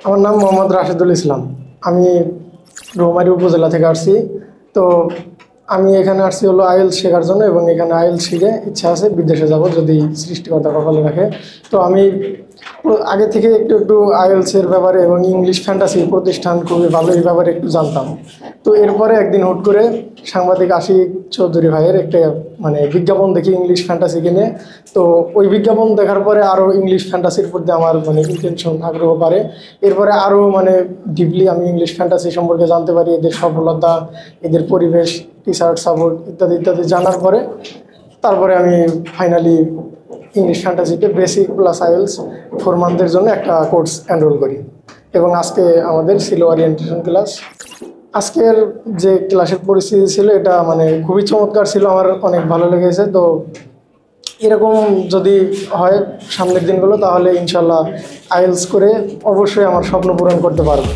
আমার নাম মোহাম্মদ রাশেদুল ইসলাম। আমি রৌমারী উপজেলা থেকে আসছি। তো আমি এখানে আসছি হলো আইএলস শেখার জন্য, এবং এখানে আইএলস শিখে ইচ্ছা আছে বিদেশে যাব যদি সৃষ্টিকর্তা কপালে রাখে। তো আমি আগে থেকে একটু একটু আইএলসের ব্যাপারে এবং ইংলিশ ফ্যান্টাসি প্রতিষ্ঠান খুবই ভালো এই ব্যাপারে একটু জানতাম। তো এরপরে একদিন হুট করে সাংবাদিক আশিক চৌধুরী ভাইয়ের একটা বিজ্ঞাপন দেখি ইংলিশ ফ্যান্টাসি কিনে। তো ওই বিজ্ঞাপন দেখার পরে আরও ইংলিশ ফ্যান্টাসির প্রতি আমার ইন্টেনশন আগ্রহ বাড়ে। এরপরে আরও ডিপলি আমি ইংলিশ ফ্যান্টাসি সম্পর্কে জানতে পারি, এদের সফলতা, এদের পরিবেশ, টিচার সাপোর্ট ইত্যাদি ইত্যাদি জানার পরে তারপরে আমি ফাইনালি ইংলিশ ফ্যান্টাসিতে বেসিক প্লাস আইএলস 4 মান্থের জন্য একটা কোর্স এনরোল করি। এবং আজকে আমাদের ছিল ওরিয়েন্টেশন ক্লাস। আজকের যে ক্লাসের পরিস্থিতি ছিল এটা খুবই চমৎকার ছিল, আমার অনেক ভালো লেগেছে। তো এরকম যদি হয় সামনের দিনগুলো, তাহলে ইনশাল্লাহ আইএলস করে অবশ্যই আমার স্বপ্ন পূরণ করতে পারবো।